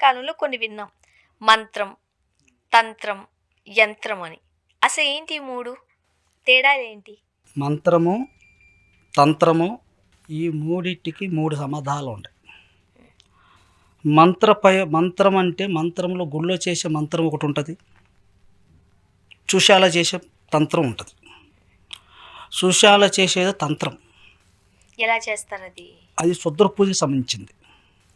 కాలంలో కొన్ని విన్నాం. మంత్రం, తంత్రం, యంత్రం అని. అసలు ఏంటి ఈ 3? తేడాలేంటి? మంత్రము, తంత్రము, ఈ మూడిటికి 3 సమాధానాలు ఉంటాయి. మంత్రం అంటే మంత్రంలో గుళ్ళో చేసే మంత్రం ఒకటి ఉంటుంది, సుశాల చేసే తంత్రం ఉంటుంది. సుశాల చేసేది తంత్రం. ఎలా చేస్తారు అది? అది శుద్ర పూజకి సంబంధించింది.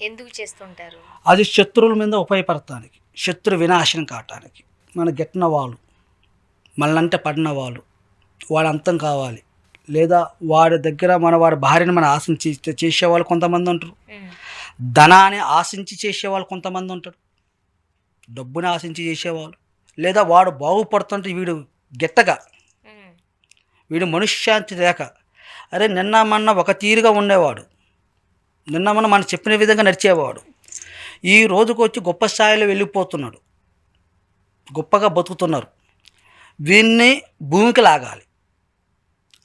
ఎందుకు చేస్తుంటారు? అది శత్రువుల మీద ఉపయోగపడటానికి, శత్రు వినాశనం కావటానికి. మన గెట్టిన వాళ్ళు, మనలంటే పడిన వాళ్ళు, వాడు అంతం కావాలి, లేదా వాడి దగ్గర వాడి భార్యను మనం ఆశించి చేసేవాళ్ళు కొంతమంది ఉంటారు, ధనాన్ని ఆశించి చేసేవాళ్ళు కొంతమంది ఉంటారు, డబ్బుని ఆశించి చేసేవాళ్ళు, లేదా వాడు బాగుపడుతుంటే వీడు గెట్టగా, వీడు మనశ్శాంతి లేక, అరే నిన్న మొన్న ఒక తీరుగా ఉండేవాడు, నిన్న మొన్న మనం చెప్పిన విధంగా నడిచేవాడు, ఈ రోజుకు వచ్చి గొప్ప స్థాయిలో వెళ్ళిపోతున్నాడు, గొప్పగా బతుకుతున్నారు, వీన్ని భూమికి లాగాలి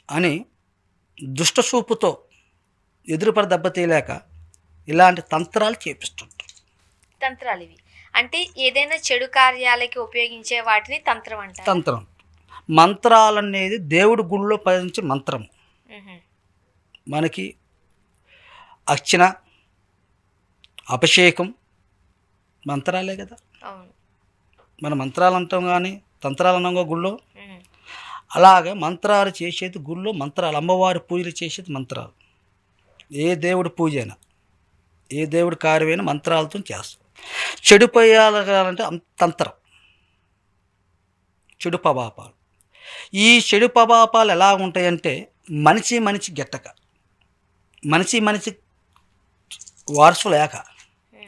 అని దుష్ట చూపుతో ఎదురుపడి దెబ్బతీయలేక ఇలాంటి తంత్రాలు చేపిస్తుంటారు. తంత్రాలు ఇవి అంటే ఏదైనా చెడు కార్యాలకి ఉపయోగించే వాటిని తంత్రం అంటారు. తంత్రం, మంత్రాలు అనేది దేవుడి గుళ్ళో పదించే మంత్రం. మనకి అర్చన, అభిషేకం మంత్రాలే కదా. మన మంత్రాలు అంటాం కానీ తంత్రాలు అన్నాం గుళ్ళో. అలాగే మంత్రాలు చేసేది గుళ్ళో మంత్రాలు, అమ్మవారి పూజలు చేసేది మంత్రాలు. ఏ దేవుడి పూజ అయినా, ఏ దేవుడి కార్యమైనా మంత్రాలతో చేస్తాం. చెడు పోయాలంటే తంత్రం, చెడు పబాపాలు. ఈ చెడు పబాపాలు ఎలా ఉంటాయంటే మనిషి గెట్టక, మనిషి వారసు లేక,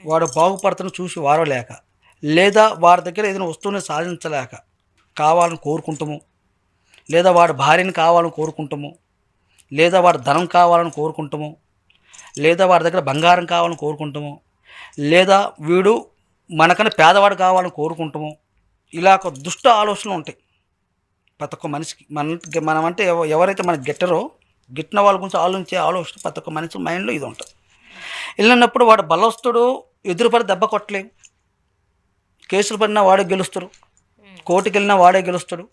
వాడు బాగుపడుతున్న చూసి వారు లేక, లేదా వారి దగ్గర ఏదైనా వస్తువుని సాధించలేక కావాలని కోరుకుంటాము, లేదా వాడి భార్యని కావాలని కోరుకుంటాము, లేదా వాడి ధనం కావాలని కోరుకుంటాము, లేదా వాడి దగ్గర బంగారం కావాలని కోరుకుంటాము, లేదా వీడు మనకన్నా పేదవాడు కావాలని కోరుకుంటాము. ఇలా ఒక దుష్ట ఆలోచనలు ఉంటాయి ప్రతి ఒక్క మనిషికి. మనం అంటే ఎవరైతే మనకి గిట్టిన వాళ్ళ గురించి ఆలోచించే ఆలోచన ప్రతి ఒక్క మనిషి మైండ్లో ఇది ఉంటుంది. వెళ్ళినప్పుడు వాడు బలవస్తుడు, ఎదురుపడి దెబ్బ కొట్టలేము, కేసులు పడినా వాడే గెలుస్తాడు, కోర్టుకి వెళ్ళినా వాడే గెలుస్తాడు,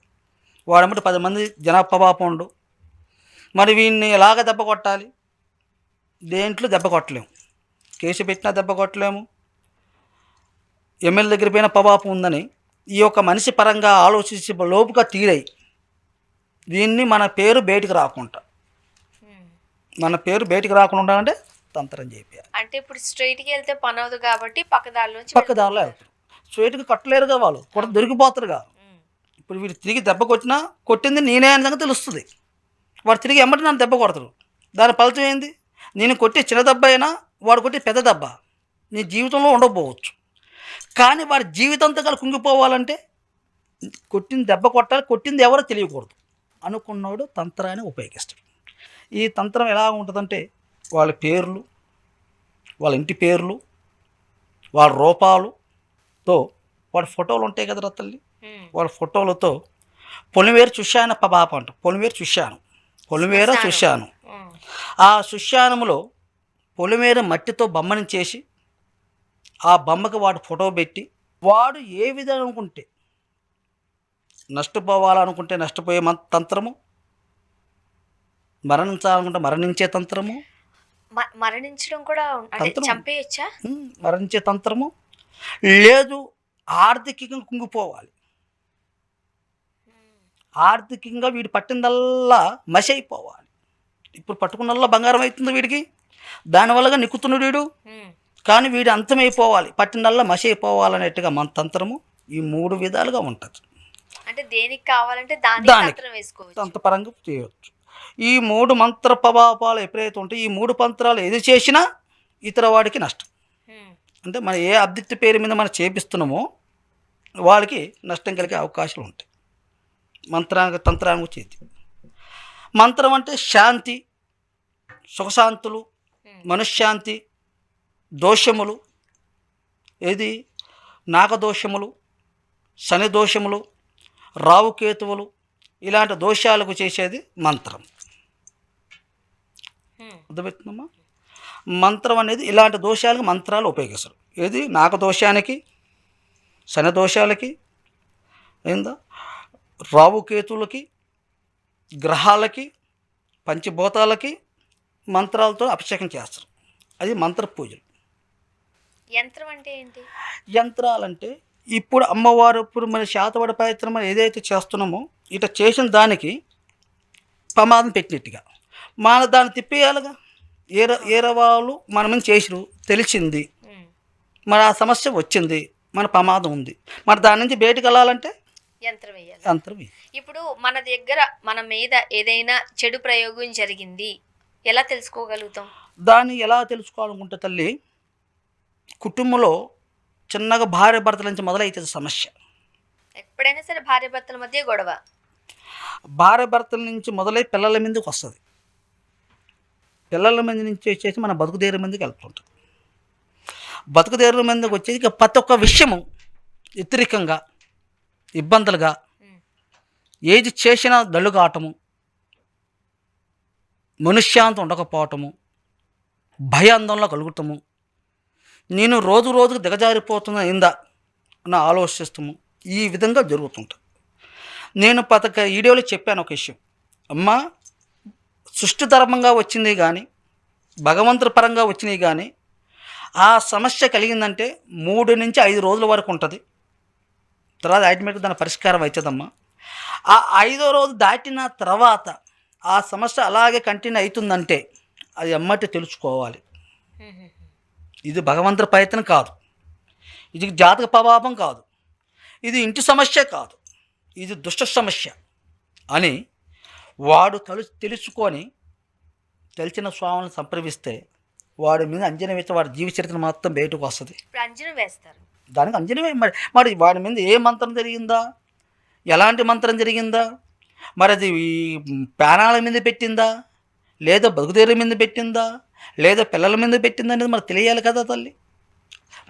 వాడమంటే 10 మంది జనాభాపాపం ఉండు. మరి వీడిని ఎలాగ దెబ్బ కొట్టాలి? దేంట్లో దెబ్బ కొట్టలేము, కేసు పెట్టినా దెబ్బ కొట్టలేము, ఎమ్మెల్యే దగ్గర పోయిన పబాపం ఉందని ఈ యొక్క మనిషి పరంగా ఆలోచించి లోపుగా తీరై దీన్ని మన పేరు బయటికి రాకుండా అంటే తంత్రం చేయాలి. అంటే ఇప్పుడు స్ట్రైట్కి వెళ్తే పని అవుతుంది కాబట్టి పక్కదారిలో వెళ్తారు. స్ట్రైట్గా కట్టలేరుగా, వాళ్ళు కూడా దొరికిపోతారుగా. ఇప్పుడు వీడు తిరిగి దెబ్బ కొట్టినా కొట్టింది నేనే అని సంగతి తెలుస్తుంది. వాడు తిరిగి ఎమ్మటి నన్ను దెబ్బ కొడతారు. దాని ఫలితం ఏంది? నేను కొట్టే చిన్న దెబ్బ అయినా వాడు కొట్టే పెద్ద దెబ్బ నీ జీవితంలో ఉండకపోవచ్చు, కానీ వాడి జీవితంతో కలిసి కుంగిపోవాలంటే కొట్టిన దెబ్బ కొట్టాలి, కొట్టింది ఎవరో తెలియకూడదు అనుకున్నాడు తంత్రాన్ని ఉపయోగిస్తాడు. ఈ తంత్రం ఎలా ఉంటుందంటే వాళ్ళ పేర్లు, వాళ్ళ ఇంటి పేర్లు, వాళ్ళ రూపాలతో, వాడి ఫోటోలు ఉంటాయి కదా తల్లి, వాళ్ళ ఫోటోలతో పొలిమేరు చూశాను పాప అంట, పొలిమేర చూశాను. ఆ సుశానంలో పొలిమేర మట్టితో బొమ్మని చేసి ఆ బొమ్మకి వాడు ఫోటో పెట్టి, వాడు ఏ విధంగా అనుకుంటే నష్టపోవాలనుకుంటే నష్టపోయే తంత్రము, మరణించాలనుకుంటే మరణించే తంత్రము, మరణించడం కూడా చంపేయచ్చా, మరణించే తంత్రము, లేదు ఆర్థికంగా కుంగిపోవాలి, ఆర్థికంగా వీడు పట్టిందల్లా మసి అయిపోవాలి. ఇప్పుడు పట్టుకున్నల్లా బంగారం అవుతుంది వీడికి, దానివల్లగా నిక్కుతున్నాడు వీడు, కానీ వీడు అంతమైపోవాలి, పట్టినల్లా మసి అయిపోవాలనేట్టుగా మన తంత్రము ఈ 3 విధాలుగా ఉంటుంది. అంటే దేనికి కావాలంటే తంత్రపరంగా చేయవచ్చు. ఈ 3 మంత్ర ప్రభావాలు ఎప్పుడైతే ఉంటాయి, ఈ 3 మంత్రాలు ఏది చేసినా ఇతర వాడికి నష్టం. అంటే మనం ఏ అబ్దిక్తి పేరు మీద మనం చేపిస్తున్నామో వాళ్ళకి నష్టం కలిగే అవకాశాలు ఉంటాయి. తంత్రానికి వచ్చేది మంత్రం అంటే శాంతి, సుఖశాంతులు, మనశ్శాంతి, దోషములు, ఏది నాగదోషములు, శని దోషములు, రావుకేతువులు, ఇలాంటి దోషాలకు చేసేది మంత్రం. అర్థమవుతుందమ్మా? మంత్రం అనేది ఇలాంటి దోషాలకు మంత్రాలు ఉపయోగిస్తారు. ఏది నాగదోషానికి, శని దోషాలకి, ఏందా రావుకేతులకి, గ్రహాలకి, పంచభూతాలకి మంత్రాలతో అభిషేకం చేస్తారు. అది మంత్ర పూజలు. యంత్రం అంటే ఏంటి? యంత్రాలంటే ఇప్పుడు అమ్మవారు ఇప్పుడు మన శాతవాడ ప్రయత్నం మనం ఏదైతే చేస్తున్నామో ఇట్లా చేసిన దానికి ప్రమాదం పెట్టినట్టుగా మన దాన్ని తిప్పేయాలిగా. ఏరవాళ్ళు మన మీద చేసిరు, తెలిసింది, మరి ఆ సమస్య వచ్చింది, మన ప్రమాదం ఉంది, మరి దాని నుంచి బయటకు వెళ్ళాలంటే యంత్రం వేయాలి. యంత్రం వేయాలి. ఇప్పుడు మన దగ్గర మన మీద ఏదైనా చెడు ప్రయోగం జరిగింది ఎలా తెలుసుకోగలుగుతాం? దాన్ని ఎలా తెలుసుకోవాలనుకుంటే తల్లి, కుటుంబంలో చిన్నగా భార్య భర్తల నుంచి మొదలవుతుంది సమస్య. ఎప్పుడైనా సరే భార్య భర్తల మధ్య గొడవ, భార్య భర్తల నుంచి మొదలై పిల్లల మీదకి వస్తుంది. పిల్లల మీద నుంచి వచ్చేసి మన బతుకుదేరు మీదకి వెళ్తుంటుంది. బతుకుదేరు మీదకి వచ్చేసి ఇక ప్రతి ఒక్క విషయము వ్యతిరేకంగా, ఇబ్బందులుగా, ఏది చేసినా దళ్ళుగాటము, మనుష్యాంతం ఉండకపోవటము, భయాందోళన కలుగుతాము, నేను రోజు రోజుకు దిగజారిపోతున్నా ఇందా అని ఆలోచిస్తాము. ఈ విధంగా జరుగుతుంటుంది. నేను వీడియోలో చెప్పాను ఒక విషయం. అమ్మా, సృష్టి ధర్మంగా వచ్చింది కానీ భగవంతుడి పరంగా వచ్చినాయి కానీ ఆ సమస్య కలిగిందంటే 3 నుంచి 5 రోజుల వరకు ఉంటుంది. తర్వాత ఆటోమేటిక్గా దాని పరిష్కారం అవుతుందమ్మా. ఆ 5వ రోజు దాటిన తర్వాత ఆ సమస్య అలాగే కంటిన్యూ అవుతుందంటే అది అమ్మటి తెలుసుకోవాలి. ఇది భగవంతుడి ప్రయత్నం కాదు, ఇది జాతక ప్రభావం కాదు, ఇది ఇంటి సమస్య కాదు, ఇది దుష్ట సమస్య అని వాడు తెలుసుకొని తెలిసిన స్వామిని సంప్రదిస్తే వాడి మీద అంజనం వేస్తే వాడి జీవిత చరిత్ర మొత్తం బయటకు వస్తుంది. అంజనం వేస్తారు. దానికి అంజనమే. మరి వాడి మీద ఏ మంత్రం జరిగిందా, ఎలాంటి మంత్రం జరిగిందా, మరి అది ఈ ప్రాణాల మీద పెట్టిందా, లేదా బతుకుదేరు మీద పెట్టిందా, లేదా పిల్లల మీద పెట్టిందా అనేది మనకు తెలియాలి కదా తల్లి.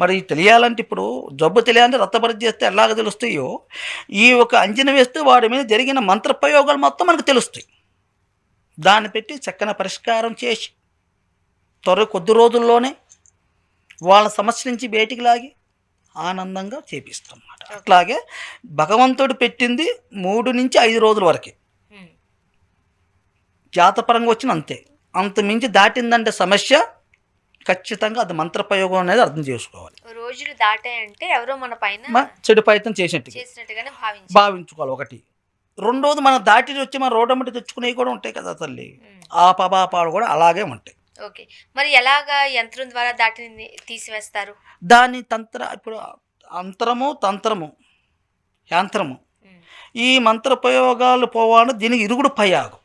మరి తెలియాలంటే ఇప్పుడు జబ్బు తెలియాలంటే రక్త పరీక్ష చేస్తే ఎలాగ తెలుస్తాయో ఈ ఒక అంజనం వేస్తే వాడి మీద జరిగిన మంత్ర ప్రయోగాలు మొత్తం మనకు తెలుస్తాయి. దాన్ని పెట్టి చక్కని పరిష్కారం చేసి కొద్ది రోజుల్లోనే వాళ్ళ సమస్య నుంచి బయటికి లాగి ఆనందంగా చేపిస్తాం అన్నమాట. అట్లాగే భగవంతుడు పెట్టింది 3 నుంచి 5 రోజుల వరకే జాతపరంగా వచ్చిన అంతే. అంత మించి దాటిందంటే సమస్య ఖచ్చితంగా అది మంత్రప్రయోగం అనేది అర్థం చేసుకోవాలి. రోజులు దాటాయంటే ఎవరో మన పైన చెడు ప్రయత్నం చేసినట్టుగానే భావించుకోవాలి. ఒకటి. రెండోది మనం దాటి వచ్చి మన రోడ్డు తెచ్చుకునేవి కూడా ఉంటాయి కదా తల్లి, ఆ పాపాలు కూడా అలాగే ఉంటాయి. ఓకే, మరి ఎలాగా యంత్రం ద్వారా దాటిని తీసివేస్తారు? దాని ఇప్పుడు అంతరము, తంత్రము, యంత్రము, ఈ మంత్ర ప్రయోగాలు పోవాలని దీనికి ఇరుగుడు ప్రయోగం.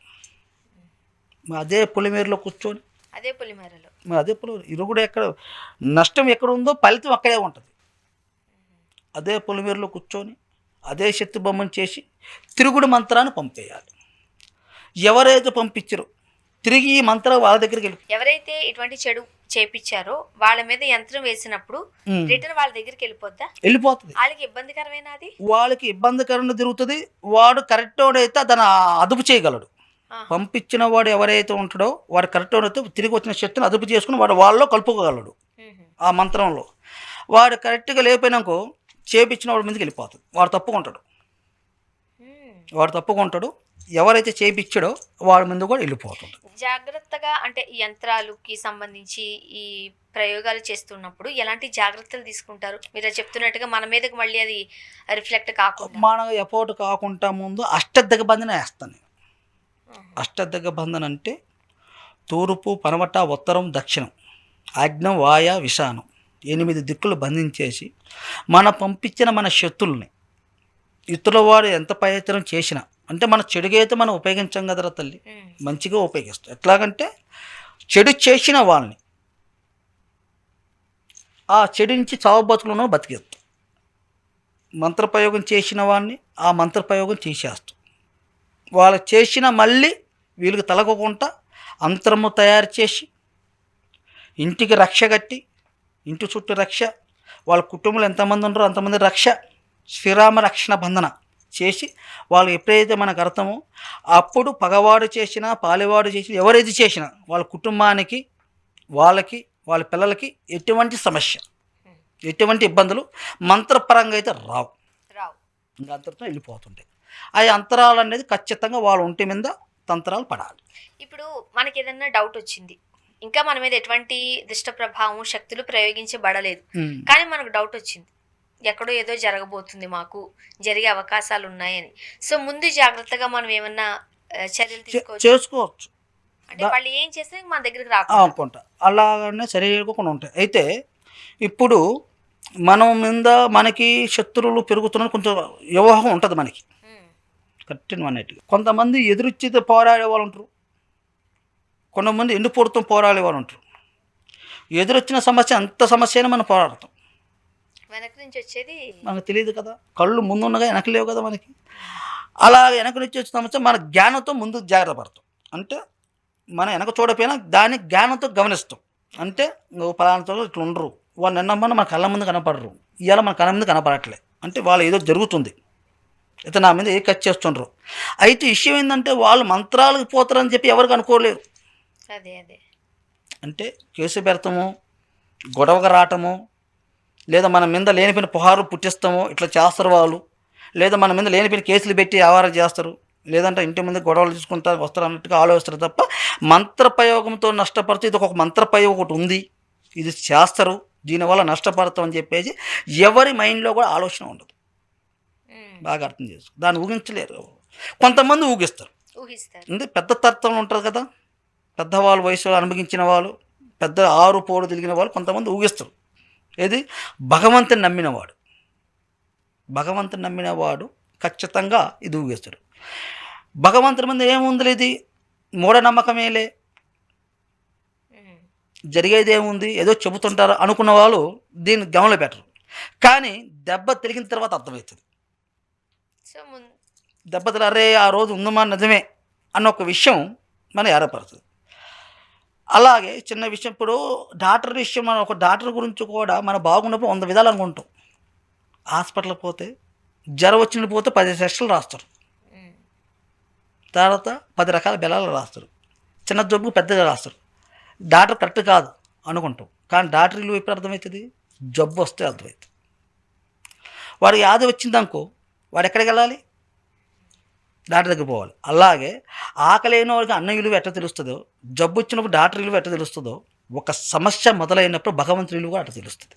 అదే పులిమేరలో కూర్చొని అదే పులిమేరలో ఇరుగుడు ఎక్కడ నష్టం ఎక్కడ ఉందో ఫలితం అక్కడే ఉంటుంది. అదే పులిమేరలో కూర్చొని అదే శక్తి బొమ్మను చేసి తిరుగుడు మంత్రాన్ని పంపేయాలి. ఎవరైతే పంపించరో తిరిగి ఈ మంత్రం వాళ్ళ దగ్గరికి ఎవరైతే ఇటువంటి చెడు చేపించారో వాళ్ళ మీద యంత్రం వేసినప్పుడు రిటర్న్ వాళ్ళ దగ్గరికి వెళ్ళిపోతుంది. వాళ్ళకి ఇబ్బందికరమైన అది వాళ్ళకి ఇబ్బందికరంగా జరుగుతుంది. వాడు కరెక్ట్ అయితే దాన్ని అదుపు చేయగలడు. పంపించిన వాడు ఎవరైతే ఉంటాడో వాడు కరెక్ట్ అయితే తిరిగి వచ్చిన శక్తిని అదుపు చేసుకుని వాడు వాళ్ళలో కలుపుకోగలడు. ఆ మంత్రంలో వాడు కరెక్ట్గా లేకపోయినాకో చేపించిన వాడి మీదకి వెళ్ళిపోతుంది. వాడు తప్పుకుంటాడు. ఎవరైతే చేపించాడో వాడి ముందు కూడా వెళ్ళిపోతుంది. జాగ్రత్తగా అంటే యంత్రాలకి సంబంధించి ఈ ప్రయోగాలు చేస్తున్నప్పుడు ఎలాంటి జాగ్రత్తలు తీసుకుంటారు? మీరు చెప్తున్నట్టుగా మన మీదకి మళ్ళీ అది రిఫ్లెక్ట్ కాకుండా మన ఎఫోర్ట్ కాకుండా ముందు అష్టదిగ్బంధన వేస్తాను. అష్టదిగ్బంధన అంటే తూర్పు, పనమట, ఉత్తరం, దక్షిణం, ఆగ్నం, వాయ, విశానం 8 దిక్కులు బంధించేసి మన పంపించిన మన శక్తుల్ని ఇతరుల వాడు ఎంత ప్రయత్నం చేసినా అంటే మన చెడుగా అయితే మనం ఉపయోగించాం కదరా తల్లి, మంచిగా ఉపయోగిస్తాం. ఎట్లాగంటే చెడు చేసిన వాళ్ళని ఆ చెడు నుంచి చావు బతుకులను బతికేస్తాం. మంత్రప్రయోగం చేసిన వాడిని ఆ మంత్రప్రయోగం చేసేస్తాం. వాళ్ళు చేసిన మళ్ళీ వీళ్ళకి తలగకుండా అంతరము తయారు చేసి ఇంటికి రక్ష కట్టి ఇంటి చుట్టూ రక్ష, వాళ్ళ కుటుంబంలో ఎంతమంది ఉన్నారో అంతమంది రక్ష, శ్రీరామ రక్షణ బంధన చేసి వాళ్ళు ఎప్పుడైతే మనకు అర్థమో అప్పుడు పగవాడు చేసినా పాలివాడు చేసినా ఎవరైతే చేసినా వాళ్ళ కుటుంబానికి వాళ్ళకి వాళ్ళ పిల్లలకి ఎటువంటి సమస్య, ఎటువంటి ఇబ్బందులు మంత్రపరంగా అయితే రావు. రావు. ఇంకా అంతటితో వెళ్ళిపోతుంటాయి. ఆ అంతరాలు అనేది ఖచ్చితంగా వాళ్ళ ఒంటి మీద తంత్రాలు పడాలి. ఇప్పుడు మనకి ఏదన్నా డౌట్ వచ్చింది, ఇంకా మన మీద ఎటువంటి దుష్ట ప్రభావం శక్తులు ప్రయోగించబడలేదు, కానీ మనకు డౌట్ వచ్చింది, ఎక్కడో ఏదో జరగబోతుంది, మాకు జరిగే అవకాశాలు ఉన్నాయని. సో ముందు జాగ్రత్తగా మనం ఏమన్నా చర్యలు చేసుకోవచ్చు. అంటే వాళ్ళు ఏం చేస్తే మన దగ్గరికి రాకుండా అనుకుంటా అలాగనే సరిగా ఉంటాయి. అయితే ఇప్పుడు మనం మీద మనకి శత్రువులు పెరుగుతున్న కొంచెం వ్యవహారం ఉంటుంది మనకి కట్టిన అన్నట్టుగా. కొంతమంది ఎదురొచ్చి పోరాడే వాళ్ళు ఉంటారు, కొంతమంది ఎండిపోడుతూ పోరాడే వాళ్ళు ఉంటారు. ఎదురొచ్చిన సమస్య అంత సమస్య అయినా మనం పోరాడతాం. వెనక నుంచి వచ్చేది మనకు తెలియదు కదా, కళ్ళు ముందున్నగా వెనక లేవు కదా మనకి. అలా వెనక నుంచి వచ్చిన సమస్య మన జ్ఞానంతో ముందు జాగ్రత్త పడతాం. అంటే మనం వెనక చూడకపోయినా దాన్ని జ్ఞానంతో గమనిస్తాం. అంటే నువ్వు పలానా ఇట్లా ఉండరు, వాళ్ళు నిన్నమ్మని మన కళ్ళ ముందు కనపడరు, ఇవాళ మన కళ్ళ ముందు కనపడట్లే, అంటే వాళ్ళు ఏదో జరుగుతుంది, అయితే నా మీద ఏ ఖర్చు చేస్తుండ్రు. అయితే విషయం ఏంటంటే వాళ్ళు మంత్రాలకు పోతారని చెప్పి ఎవరికి అనుకోలేరు. అదే అదే అంటే కేసు పెడతాము, గొడవగా రావటము, లేదా మన మీద లేనిపోయిన పుహారు పుట్టిస్తాము, ఇట్లా చేస్తారు వాళ్ళు. లేదా మన మీద లేనిపోయిన కేసులు పెట్టి వ్యవహారం చేస్తారు, లేదంటే ఇంటి ముందు గొడవలు తీసుకుంటారు వస్తారు అన్నట్టుగా ఆలోచిస్తారు తప్ప మంత్రప్రయోగంతో నష్టపడితే ఇది ఒక మంత్రప్రయోగం ఒకటి ఉంది, ఇది చేస్తారు, దీనివల్ల నష్టపడతాం అని చెప్పేసి ఎవరి మైండ్లో కూడా ఆలోచన ఉండదు. బాగా అర్థం చేసుకో, దాన్ని ఊహించలేరు. కొంతమంది ఊహిస్తారు. అంటే పెద్ద తత్వం ఉంటుంది కదా, పెద్దవాళ్ళు వయసులో అనుభవించిన వాళ్ళు, పెద్ద ఆరు పోడు తిరిగిన వాళ్ళు కొంతమంది ఊహిస్తారు. ఏది భగవంతుని నమ్మినవాడు, భగవంతుని నమ్మినవాడు ఖచ్చితంగా ఇది ఊగిస్తాడు. భగవంతుని మీద ఏముంది, ఇది మూఢనమ్మకమేలే, జరిగేది ఏముంది, ఏదో చెబుతుంటారు అనుకున్న వాళ్ళు దీన్ని గమనిలో పెట్టరు. కానీ దెబ్బ తిరిగిన తర్వాత అర్థమవుతుంది. దెబ్బ అరే ఆ రోజు ఉందమా నిజమే అన్న ఒక విషయం మనం ఏర్పడుతుంది. అలాగే చిన్న విషయం, ఇప్పుడు డాక్టర్ విషయం, మనం ఒక డాక్టర్ గురించి కూడా మనం బాగున్నప్పుడు 100 విధాలు అనుకుంటాం. హాస్పిటల్కి పోతే జ్వరం వచ్చిన పోతే 10 టెస్టులు రాస్తారు, తర్వాత 10 రకాల బెల్లాలు రాస్తారు, చిన్న జబ్బు పెద్దగా రాస్తారు. డాక్టర్ కరెక్ట్ కాదు అనుకుంటాం, కానీ డాక్టర్ ఇల్లు ఎప్పుడు అర్థమవుతుంది, జబ్బు వస్తే అర్థమవుతుంది. వాడికి వ్యాధి వచ్చిందనుకో వాడు ఎక్కడికి వెళ్ళాలి, డాక్టర్ దగ్గర పోవాలి. అలాగే ఆకలి అయిన వాడికి అన్న విలువ ఎట్లా తెలుస్తుందో, జబ్బు వచ్చినప్పుడు డాక్టర్ విలువ ఎట్లా తెలుస్తుందో, ఒక సమస్య మొదలైనప్పుడు భగవంతుని విలువ అట్లా తెలుస్తుంది.